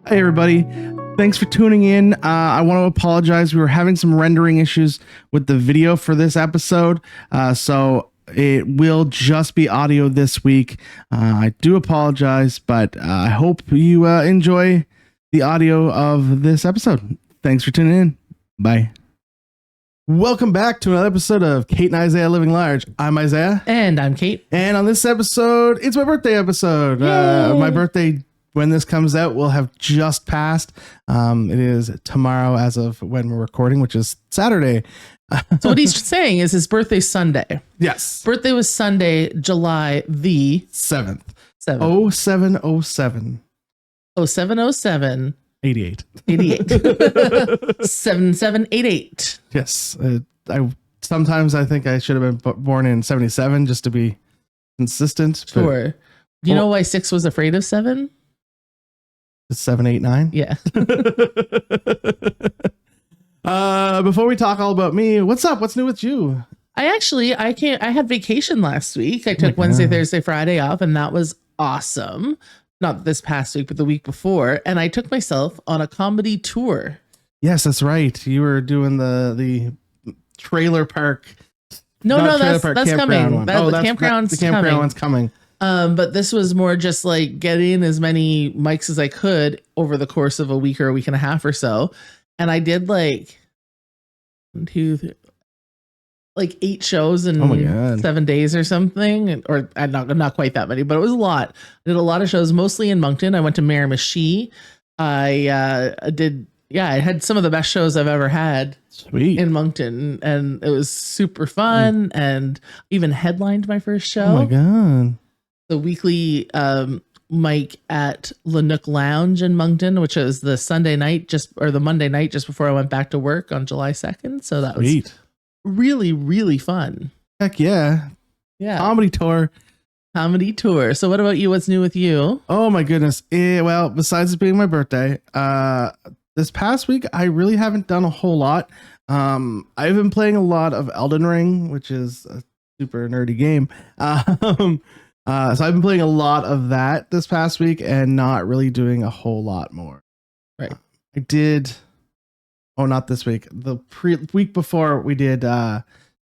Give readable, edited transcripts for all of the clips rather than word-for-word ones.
Hey everybody, thanks for tuning in. I want to apologize. We were having some rendering issues with the video for this episode, so it will just be audio this week. I do apologize, but I hope you enjoy the audio of this episode. Thanks for tuning in. Bye. Welcome back to another episode of Kate and Isaiah Living Large. I'm Isaiah. And I'm Kate. And on this episode, it's my birthday episode. My birthday, when this comes out, will have just passed. It is tomorrow as of when we're recording, which is Saturday. So what he's saying is his birthday's Sunday. Yes. Birthday was Sunday, July the 7th. 0707. 0707. 88. 7788. Yes. Sometimes I think I should have been born in 77 just to be consistent. Sure. Do you know why 6 was afraid of 7? It's 789. Yeah. Before we talk all about me, what's up? What's new with you? I had vacation last week. I took Wednesday, Thursday, Friday off, and that was awesome. Not this past week, but the week before. And I took myself on a comedy tour. Yes, that's right. You were doing the trailer park. No, that's coming. The campground's coming. But this was more just like getting as many mics as I could over the course of a week or a week and a half or so. And I did like 8 shows in 7 days or something, or not quite that many, but it was a lot. I did a lot of shows, mostly in Moncton. I went to Miramichi. I had some of the best shows I've ever had. Sweet. In Moncton, and it was super fun, and even headlined my first show. Oh my god. The weekly mic at Le Nook Lounge in Moncton, which is the Monday night just before I went back to work on July 2nd. So that was really, really fun. Heck yeah. Yeah. Comedy tour. So what about you? What's new with you? Oh my goodness. Well, besides it being my birthday, this past week, I really haven't done a whole lot. I've been playing a lot of Elden Ring, which is a super nerdy game. So I've been playing a lot of that this past week and not really doing a whole lot more. Right. I did. Oh, not this week. The week before we did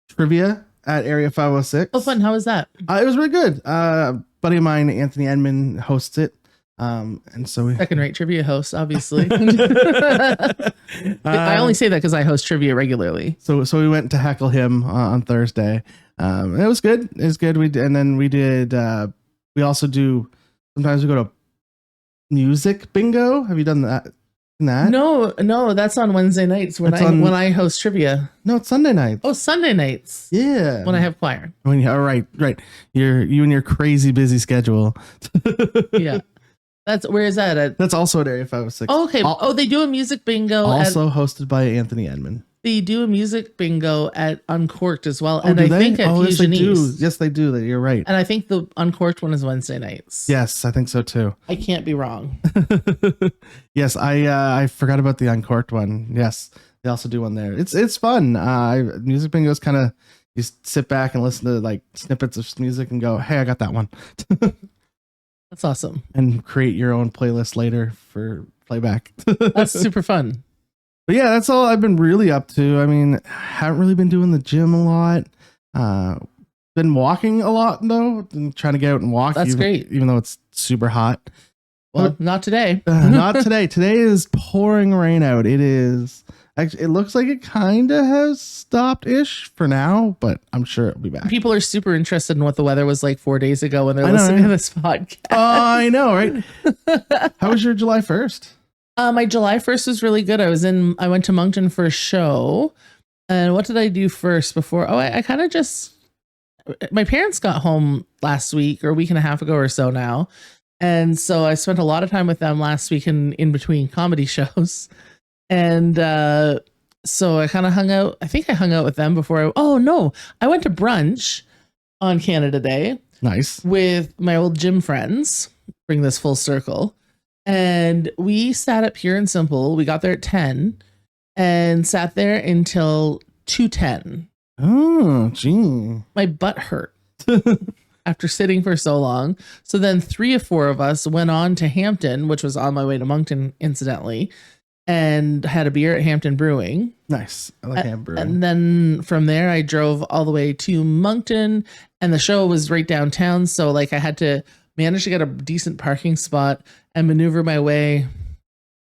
trivia at Area 506. Oh, fun. How was that? It was really good. Buddy of mine, Anthony Edmond, hosts it. And so we second-rate trivia host, obviously. I only say that because I host trivia regularly. So we went to heckle him on Thursday. It was good. We also do, sometimes we go to music bingo. Have you done that? No, that's on Wednesday nights when I host trivia. No, it's Sunday nights. Oh, Sunday nights. Yeah. When I have choir. All right. You and your crazy busy schedule. Yeah. Where is that? That's also at Area 506. Oh, okay. They do a music bingo. Also hosted by Anthony Edmond. They do a music bingo at Uncorked as well. Oh, and I think at yes, Fusion they do. East. Yes, they do. You're right. And I think the Uncorked one is Wednesday nights. Yes, I think so too. I can't be wrong. Yes, I forgot about the Uncorked one. Yes, they also do one there. It's fun. Music bingo is kind of, you sit back and listen to like snippets of music and go, hey, I got that one. That's awesome. And create your own playlist later for playback. That's super fun. But yeah, that's all I've been really up to. I mean, haven't really been doing the gym a lot. Been walking a lot though, and trying to get out and walk. That's great. Even though it's super hot. Well, not today. Not today. Today is pouring rain out. It is. Actually, it looks like it kind of has stopped-ish for now, but I'm sure it'll be back. People are super interested in what the weather was like 4 days ago when they're listening to this podcast. Oh, I know, right? How was your July 1st? My July 1st was really good. I went to Moncton for a show. And what did I do first before? I kind of my parents got home last week or a week and a half ago or so now. And so I spent a lot of time with them last week in between comedy shows. And so I kind of hung out. I think I hung out with them before. I went to brunch on Canada Day. Nice. With my old gym friends. Bring this full circle. And we sat at Pure and Simple. We got there at 10 and sat there until 2:10. Oh, gee. My butt hurt. after sitting for so long. So then 3 or 4 of us went on to Hampton, which was on my way to Moncton, incidentally, and had a beer at Hampton Brewing. Nice. I like Hampton Brewing. And then from there, I drove all the way to Moncton, and the show was right downtown. So like I had to manage to get a decent parking spot and maneuver my way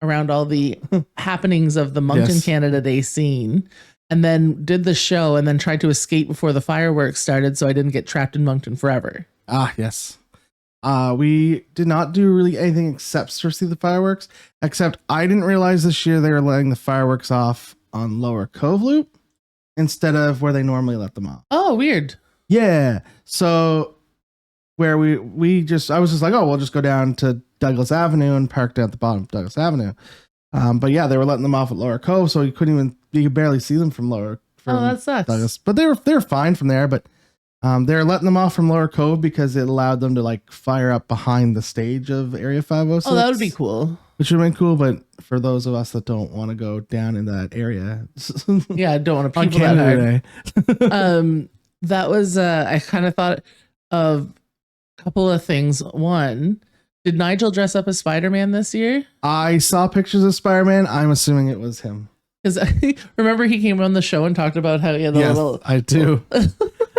around all the happenings of the Moncton Canada Day scene, and then did the show and then tried to escape before the fireworks started so I didn't get trapped in Moncton forever. Ah, yes. We did not do really anything except for see the fireworks, except I didn't realize this year they were letting the fireworks off on Lower Cove Loop instead of where they normally let them off. Oh, weird. Yeah. So where I was just like, oh, we'll just go down to Douglas Avenue and park down at the bottom of Douglas Avenue. But yeah, they were letting them off at Lower Cove, so you could barely see them from that sucks. Douglas. But they were fine from there. But they were letting them off from Lower Cove because it allowed them to like fire up behind the stage of Area 506. Oh, that would be cool. Which would have been cool, but for those of us that don't want to go down in that area, yeah, I don't want to on people that Canada hard. Day. That was I kind of thought of a couple of things. One, did Nigel dress up as Spider-Man this year? I saw pictures of Spider-Man. I'm assuming it was him. Because remember he came on the show and talked about how he had a little. I do.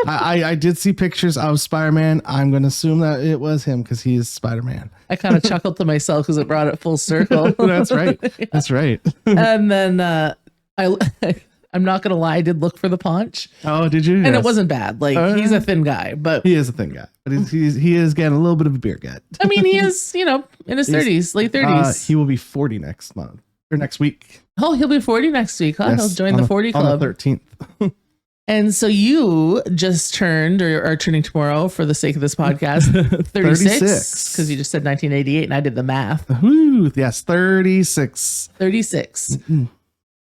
I did see pictures of Spider-Man. I'm going to assume that it was him because he is Spider-Man. I kind of chuckled to myself because it brought it full circle. That's right. Yeah. That's right. And then I'm not going to lie, I did look for the paunch. Oh, did you? And yes. It wasn't bad. Like he's a thin guy, but he is a thin guy. But he is getting a little bit of a beer gut. I mean, he is, in his 30s, late 30s. He will be 40 next month or next week. Oh, he'll be 40 next week. Huh? Yes, He'll join the 40 club. On the 13th. And so you just turned or are turning tomorrow for the sake of this podcast 36 because you just said 1988 and I did the math. Ooh, yes, 36. 36. Mm-hmm.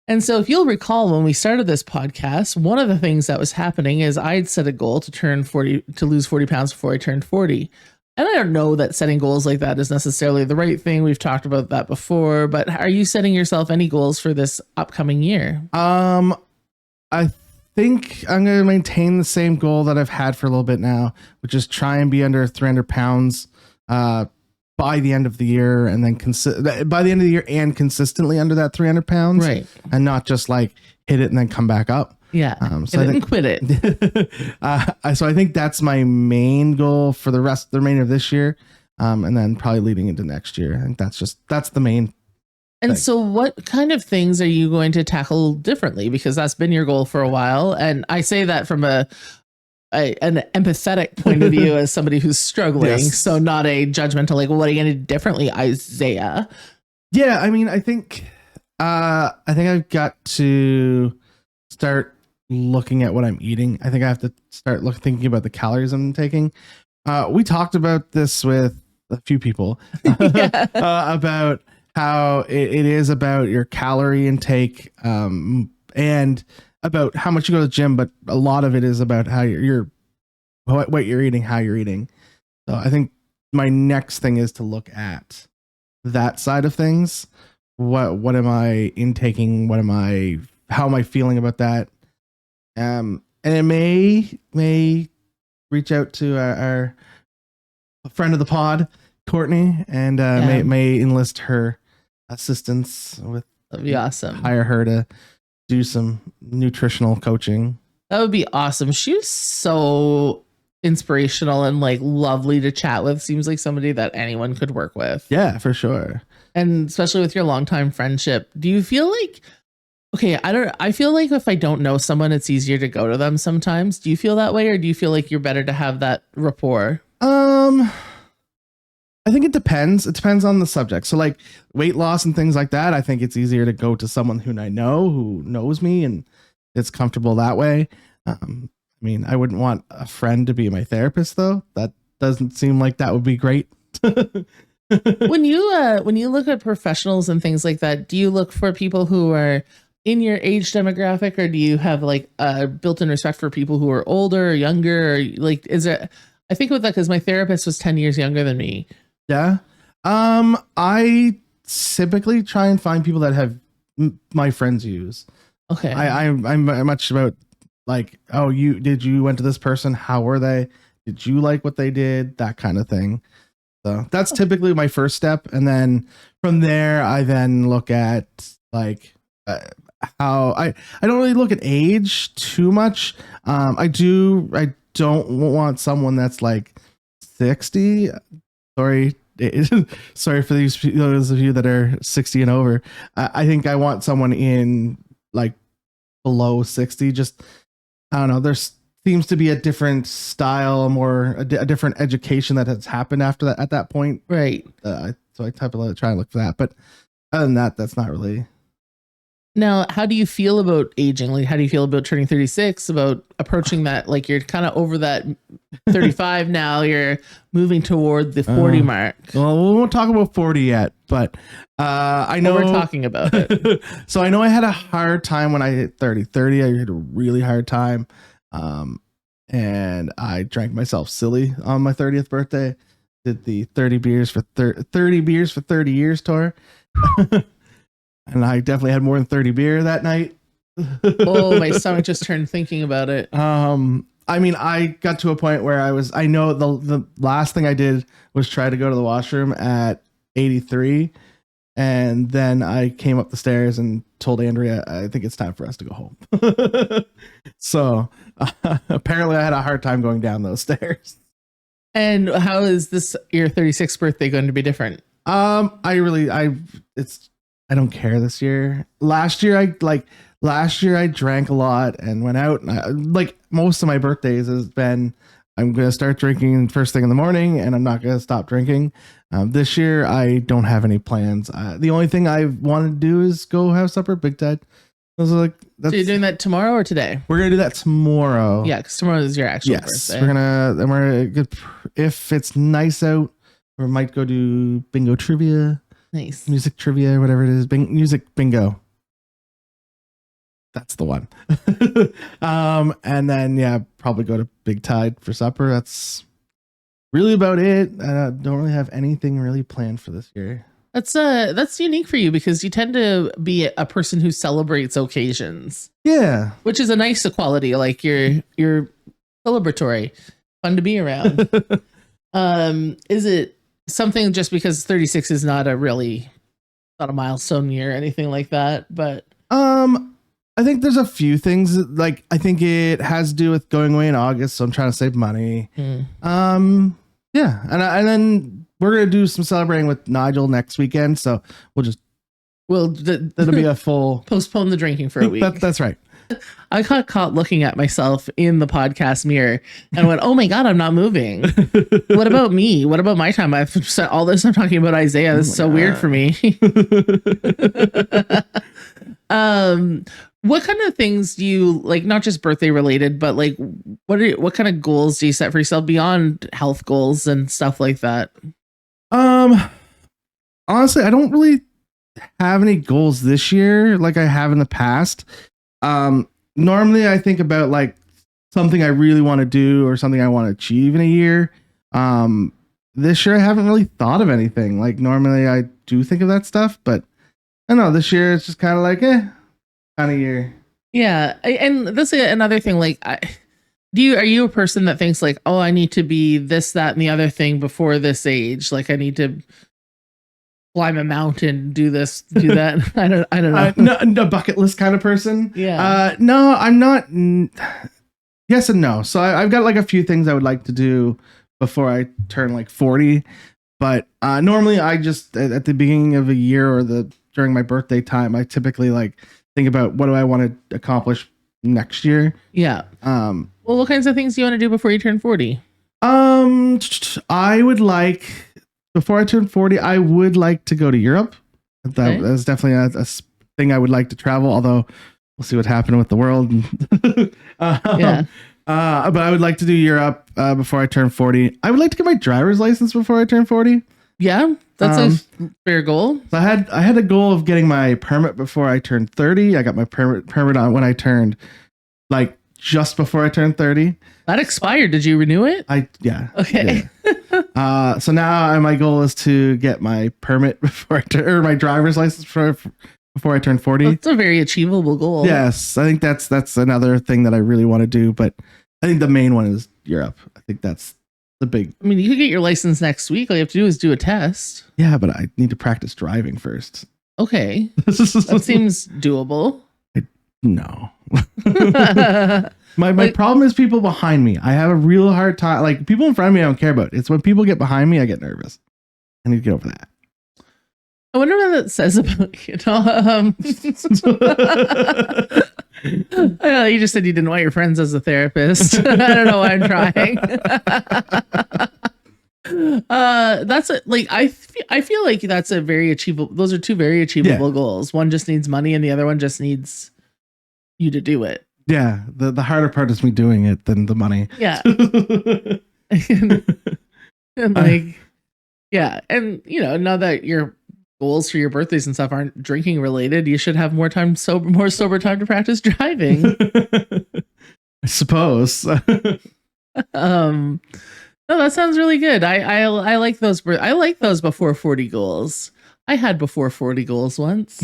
And so if you'll recall when we started this podcast, one of the things that was happening is I'd set a goal to lose 40 pounds before I turned 40. And I don't know that setting goals like that is necessarily the right thing. We've talked about that before, but are you setting yourself any goals for this upcoming year? I think I'm going to maintain the same goal that I've had for a little bit now, which is try and be under 300 pounds by the end of the year, and then by the end of the year and consistently under that 300 pounds, right? And not just like hit it and then come back up. Yeah. So I didn't quit it. So I think that's my main goal for the remainder of this year, and then probably leading into next year. I think that's the main. And so what kind of things are you going to tackle differently? Because that's been your goal for a while. And I say that from an empathetic point of view as somebody who's struggling. Yes. So not a judgmental, like, well, what are you going to do differently, Isaiah? Yeah. I mean, I think I've got to start looking at what I'm eating. I think I have to start thinking about the calories I'm taking. We talked about this with a few people about how it is about your calorie intake and about how much you go to the gym, but a lot of it is about how what you're eating, how you're eating. So I think my next thing is to look at that side of things. What am I intaking? How am I feeling about that? And it may reach out to our friend of the pod, Courtney, and may enlist her assistance with. That'd be awesome. Hire her to do some nutritional coaching. That would be awesome. She was so inspirational and like lovely to chat with. Seems like somebody that anyone could work with. Yeah, for sure. And especially with your longtime friendship, do you feel like, I feel like if I don't know someone, it's easier to go to them sometimes. Do you feel that way, or do you feel like you're better to have that rapport? I think it depends. It depends on the subject. So like weight loss and things like that, I think it's easier to go to someone who I know, who knows me, and it's comfortable that way. I mean, I wouldn't want a friend to be my therapist though. That doesn't seem like that would be great. When you look at professionals and things like that, do you look for people who are in your age demographic, or do you have like a built-in respect for people who are older or younger, or like, I think with that, because my therapist was 10 years younger than me. Yeah. I typically try and find people that have my friends use. Okay. I'm much about like, oh, you went to this person. How were they? did you like what they did? That kind of thing. So that's typically my first step. And then from there, I then look at like how I don't really look at age too much. I don't want someone that's like 60. Sorry. Sorry for those of you that are 60 and over. I think I want someone in like below 60. Just, I don't know. There's seems to be a different style, a different education that has happened after that at that point. Right. So I type of try and look for that. But other than that, that's not really. Now, how do you feel about aging? Like, how do you feel about turning 36, about approaching that? Like, you're kind of over that 35 now, you're moving toward the 40 mark. Well, we won't talk about 40 yet, but I know we're talking about it. So I know I had a hard time when I hit 30. 30, I had a really hard time. And I drank myself silly on my 30th birthday. Did the 30 beers for 30 years tour. And I definitely had more than 30 beer that night. Oh, my stomach just turned thinking about it. I mean, I got to a point where I know the last thing I did was try to go to the washroom at 83. And then I came up the stairs and told Andrea, I think it's time for us to go home. So apparently I had a hard time going down those stairs. And how is this your 36th birthday going to be different? I don't care this year. Last year I drank a lot and went out, and like most of my birthdays has been, I'm going to start drinking first thing in the morning and I'm not going to stop drinking. This year I don't have any plans. The only thing I want to do is go have supper, Big Ted. I was like, so you're doing that tomorrow or today? We're going to do that tomorrow. Yeah, because tomorrow is your actual birthday. If it's nice out, we might go do bingo trivia. Nice. Music trivia, whatever it is. Music bingo. That's the one. And then, probably go to Big Tide for supper. That's really about it. I don't really have anything really planned for this year. That's unique for you because you tend to be a person who celebrates occasions. Yeah. Which is a nice quality. Like you're celebratory, fun to be around. Is it something just because 36 is not a milestone year or anything like that? But I think there's a few things. Like I think it has to do with going away in August, so I'm trying to save money. Yeah, and then we're gonna do some celebrating with Nigel next weekend, so that'll be a full postpone the drinking for a week. That's right. I got caught looking at myself in the podcast mirror and went, "Oh my god, I'm not moving. What about me? What about my time? I've spent all this time talking about Isaiah. This is so weird for me." What kind of things do you like? Not just birthday related, but like, what kind of goals do you set for yourself beyond health goals and stuff like that? Honestly, I don't really have any goals this year like I have in the past. Normally I think about like something I really want to do or something I want to achieve in a year. This year I haven't really thought of anything. Like normally I do think of that stuff, but I don't know, this year it's just kind of like, kind of year. Yeah. And this is another thing. Like, are you a person that thinks like, oh, I need to be this, that, and the other thing before this age? Like I need to climb a mountain, do this, do that. I don't know. No, a bucket list kind of person. Yeah. No, I'm not. Yes and no. So I've got like a few things I would like to do before I turn like 40. But normally I just at the beginning of a year or during my birthday time, I typically like think about what do I want to accomplish next year. Yeah. Well, what kinds of things do you want to do before you turn 40? I would like, before I turn 40, I would like to go to Europe. That's definitely a thing I would like to travel, although we'll see what happened with the world. Yeah. But I would like to do Europe before I turn 40. I would like to get my driver's license before I turn 40. Yeah, that's a fair goal. So I had a goal of getting my permit before I turned 30. I got my permit on when I turned, like, just before I turned 30. That expired. Did you renew it? Yeah. Okay. Yeah. So now my goal is to get my permit before or my driver's license before I turn 40. That's a very achievable goal. Yes, I think that's another thing that I really want to do. But I think the main one is Europe. I think that's the big. I mean, you could get your license next week. All you have to do is do a test. Yeah, but I need to practice driving first. Okay. That seems doable. No. My problem is people behind me. I have a real hard time. Like, people in front of me I don't care about. It's when people get behind me I get nervous. I need to get over that. I wonder what that says about you. You just said you didn't want your friends as a therapist. I don't know why I'm trying. That's a, like I feel like that's a very achievable. Those are two very achievable goals. One just needs money, and the other one just needs you to do it. Yeah, the harder part is me doing it than the money. Yeah, and like, yeah, and now that your goals for your birthdays and stuff aren't drinking related, you should have more sober time to practice driving. I suppose. No, that sounds really good. I like those. I like those before 40 goals. I had before 40 goals once.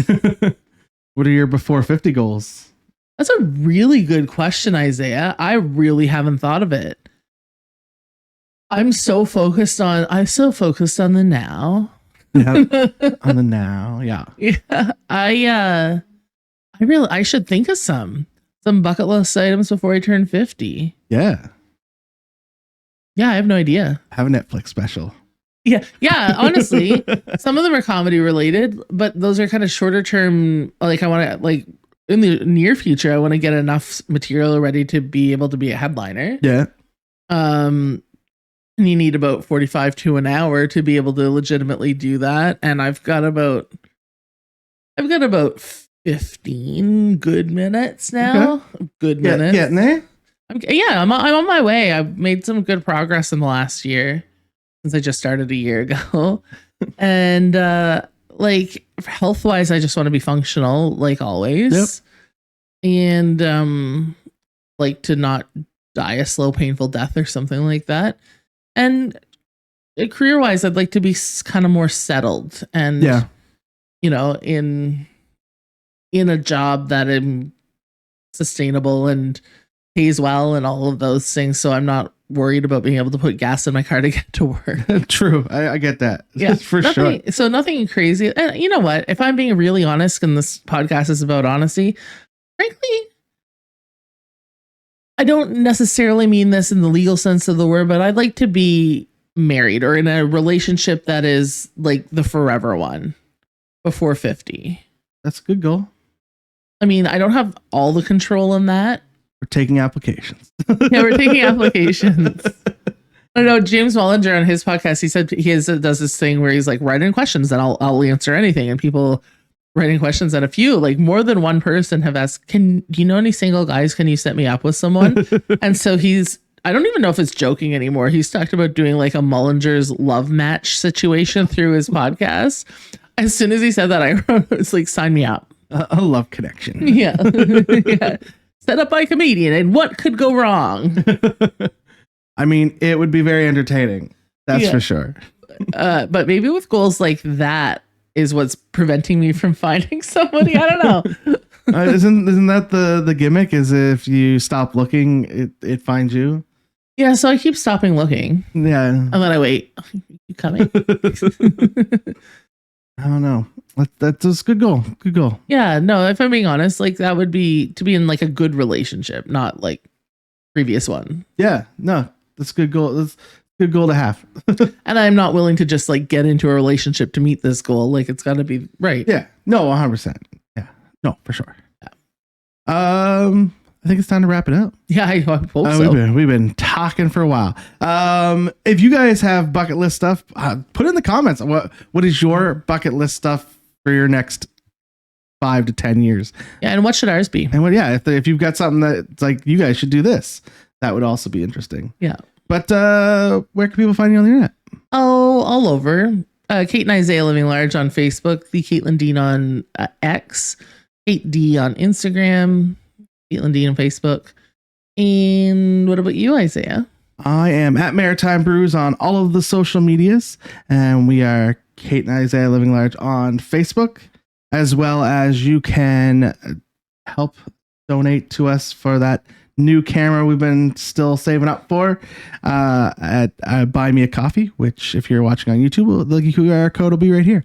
What are your before 50 goals? That's a really good question, Isaiah. I really haven't thought of it. I'm so focused on the now. Yeah, on the now. Yeah. Yeah. I should think of some bucket list items before I turn 50. Yeah. Yeah, I have no idea. Have a Netflix special. Yeah. Honestly, some of them are comedy related, but those are kind of shorter term. Like, I want to, like, in the near future, I want to get enough material ready to be able to be a headliner. Yeah. And you need about 45 to an hour to be able to legitimately do that. And I've got about 15 good minutes now. Okay. Good minutes. Getting there. I'm on my way. I've made some good progress in the last year since I just started a year ago. And like, health wise, I just want to be functional, like always. Yep. And like to not die a slow, painful death or something like that. And career wise, I'd like to be kind of more settled and, in a job that I'm sustainable and pays well and all of those things. So I'm not worried about being able to put gas in my car to get to work. True. I get that. Yeah, for sure. So nothing crazy. And you know what? If I'm being really honest, and this podcast is about honesty, frankly, I don't necessarily mean this in the legal sense of the word, but I'd like to be married or in a relationship that is like the forever one before 50. That's a good goal. I mean, I don't have all the control in that. We're taking applications. Yeah, we're taking applications. I know James Wallinger on his podcast, he said does this thing where he's like, write in questions and I'll answer anything. And people writing questions, and a few, like more than one person have asked, do you know any single guys? Can you set me up with someone? And so I don't even know if it's joking anymore. He's talked about doing like a Mullinger's love match situation through his podcast. As soon as he said that, I wrote, it's like, sign me up. A love connection. Yeah. Yeah. Set up by a comedian, and what could go wrong? I mean, it would be very entertaining. That's for sure. But maybe with goals like that is what's preventing me from finding somebody. I don't know. Isn't that the gimmick? Is if you stop looking, it finds you. Yeah, so I keep stopping looking. Yeah. And then I wait. You coming? I don't know. That's a good goal. Good goal. Yeah, no, if I'm being honest, like that would be to be in like a good relationship, not like previous one. Yeah, no, that's a good goal. That's a good goal to have. And I'm not willing to just like get into a relationship to meet this goal. Like it's got to be right. Yeah, no, 100%. Yeah, no, for sure. Yeah. I think it's time to wrap it up. Yeah, I hope so. We've been talking for a while. If you guys have bucket list stuff, put in the comments. What is your bucket list stuff for your next 5 to 10 years? Yeah, and what should ours be? And if you've got something that's like, you guys should do this, that would also be interesting. Yeah. But where can people find you on the internet? Oh, all over. Kate and Isaiah Living Large on Facebook, the Caitlin Dean on X, Kate D on Instagram, Caitlin Dean on Facebook. And what about you, Isaiah? I am at Maritime Brews on all of the social medias, and we are Kate and Isaiah Living Large on Facebook, as well as you can help donate to us for that new camera we've been still saving up for at Buy Me a Coffee, which if you're watching on YouTube, the QR code will be right here.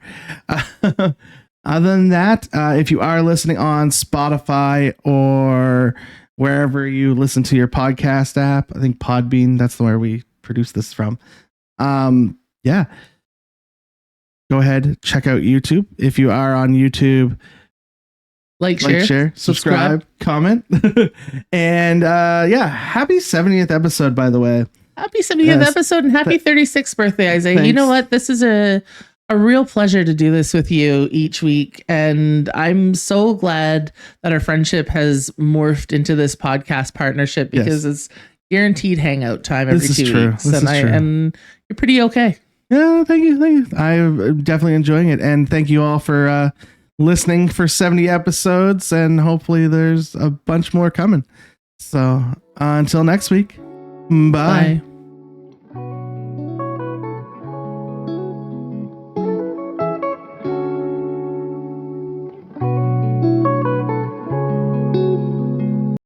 Other than that, if you are listening on Spotify or wherever you listen to your podcast app, I think Podbean, that's where we produce this from. Yeah. Go ahead, check out YouTube. If you are on YouTube, like share, subscribe, comment. And yeah, happy 70th episode, by the way. Happy 70th episode and happy 36th birthday, Isaiah. Thanks. You know what? This is a real pleasure to do this with you each week. And I'm so glad that our friendship has morphed into this podcast partnership because it's guaranteed hangout time every 2 weeks. And you're pretty okay. Yeah, thank you. I'm definitely enjoying it. And thank you all for listening for 70 episodes. And hopefully there's a bunch more coming. So until next week, bye.